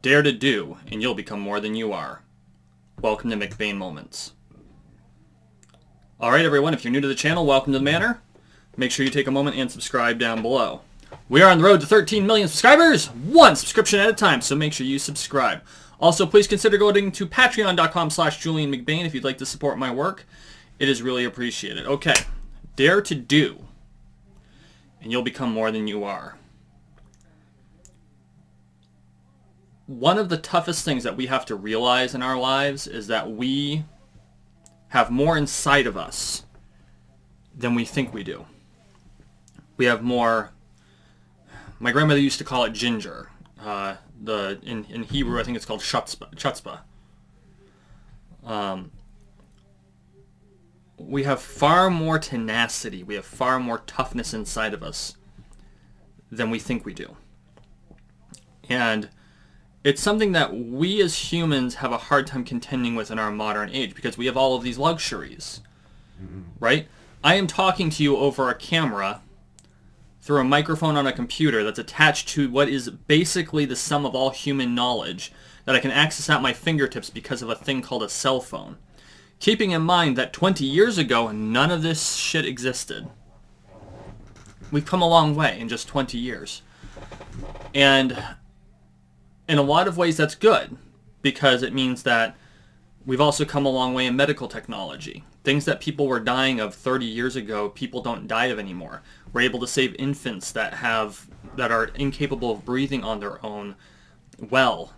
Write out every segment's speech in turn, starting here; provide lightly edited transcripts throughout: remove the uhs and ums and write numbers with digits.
Dare to do, and you'll become more than you are. Welcome to McBain Moments. Alright everyone, if you're new to the channel, welcome to the Manor. Make sure you take a moment and subscribe down below. We are on the road to 13 million subscribers, one subscription at a time, so make sure you subscribe. Also, please consider going to patreon.com/JulianMcBain if you'd like to support my work. It is really appreciated. Okay, dare to do, and you'll become more than you are. One of the toughest things that we have to realize in our lives is that we have more inside of us than we think we do. We have more. My grandmother used to call it ginger. In Hebrew, I think it's called chutzpah. We have far more tenacity. We have far more toughness inside of us than we think we do. And it's something that we as humans have a hard time contending with in our modern age because we have all of these luxuries, right? I am talking to you over a camera through a microphone on a computer that's attached to what is basically the sum of all human knowledge that I can access at my fingertips because of a thing called a cell phone. Keeping in mind that 20 years ago, none of this shit existed. We've come a long way in just 20 years. And in a lot of ways, that's good, because it means that we've also come a long way in medical technology. Things that people were dying of 30 years ago, people don't die of anymore. We're able to save infants that are incapable of breathing on their own well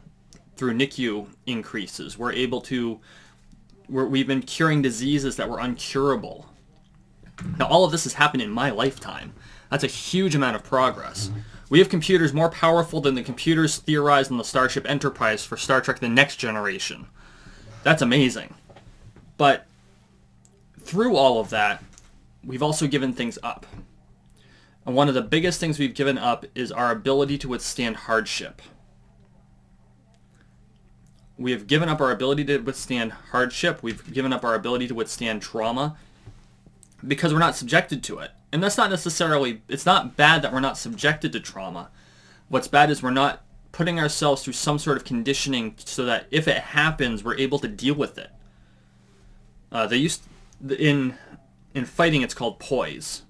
through NICU increases. We've been curing diseases that were uncurable. Now, all of this has happened in my lifetime. That's a huge amount of progress. We have computers more powerful than the computers theorized on the Starship Enterprise for Star Trek The Next Generation. That's amazing. But through all of that, we've also given things up. And one of the biggest things we've given up is our ability to withstand hardship. We have given up our ability to withstand hardship. We've given up our ability to withstand trauma because we're not subjected to it. And that's not necessarily, it's not bad that we're not subjected to trauma. What's bad is we're not putting ourselves through some sort of conditioning so that if it happens, we're able to deal with it. In fighting, it's called poise.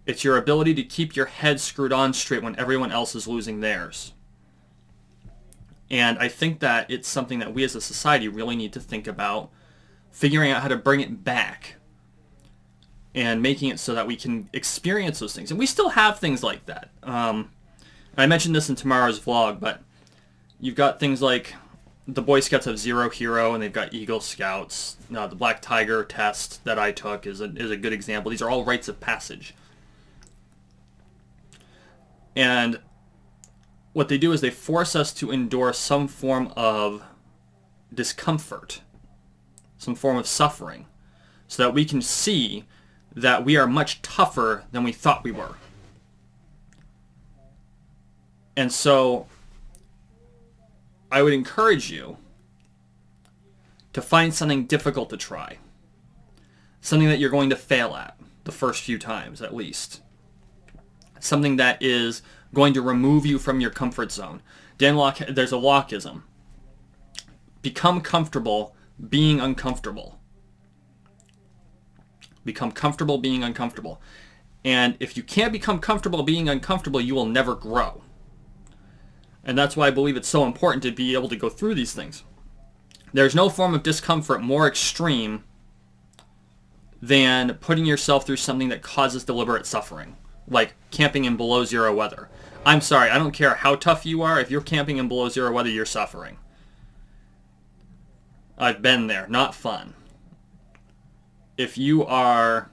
It's your ability to keep your head screwed on straight when everyone else is losing theirs. And I think that it's something that we as a society really need to think about, figuring out how to bring it back and making it so that we can experience those things. And we still have things like that. I mentioned this in tomorrow's vlog, but you've got things like the Boy Scouts have Zero Hero, and they've got Eagle Scouts. The Black Tiger test that I took is a good example. These are all rites of passage. And what they do is they force us to endure some form of discomfort, some form of suffering, so that we can see that we are much tougher than we thought we were. And so I would encourage you to find something difficult to try. Something that you're going to fail at the first few times, at least. Something that is going to remove you from your comfort zone. There's a Lockeism. Become comfortable being uncomfortable. Become comfortable being uncomfortable. And if you can't become comfortable being uncomfortable, you will never grow. And that's why I believe it's so important to be able to go through these things. There's no form of discomfort more extreme than putting yourself through something that causes deliberate suffering, like camping in below zero weather. I'm sorry, I don't care how tough you are. If you're camping in below zero weather, you're suffering. I've been there. Not fun. If you are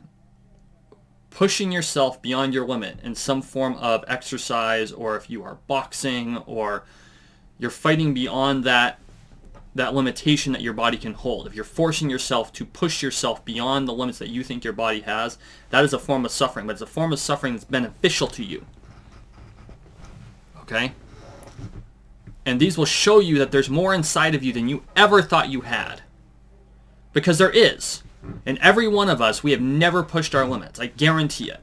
pushing yourself beyond your limit in some form of exercise, or if you are boxing, or you're fighting beyond that limitation that your body can hold, if you're forcing yourself to push yourself beyond the limits that you think your body has, that is a form of suffering, but it's a form of suffering that's beneficial to you. Okay? And these will show you that there's more inside of you than you ever thought you had. Because there is. And every one of us, we have never pushed our limits. I guarantee it.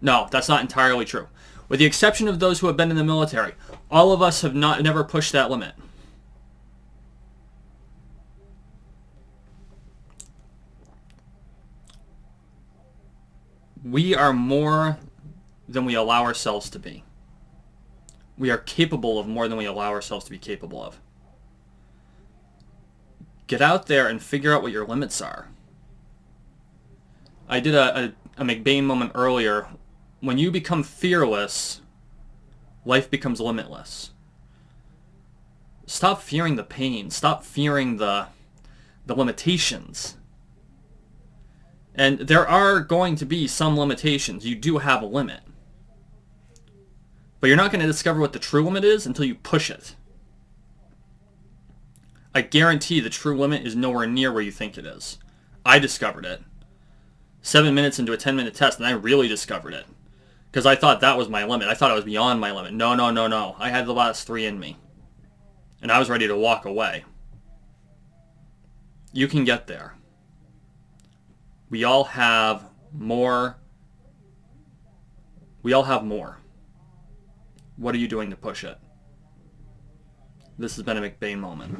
No, that's not entirely true. With the exception of those who have been in the military, all of us have never pushed that limit. We are more than we allow ourselves to be. We are capable of more than we allow ourselves to be capable of. Get out there and figure out what your limits are. I did a McBain moment earlier. When you become fearless, life becomes limitless. Stop fearing the pain. Stop fearing the limitations. And there are going to be some limitations. You do have a limit. But you're not going to discover what the true limit is until you push it. I guarantee the true limit is nowhere near where you think it is. I discovered it 7 minutes into a 10-minute test, and I really discovered it. Because I thought that was my limit. I thought I was beyond my limit. No. I had the last 3 in me. And I was ready to walk away. You can get there. We all have more. We all have more. What are you doing to push it? This has been a McBain moment.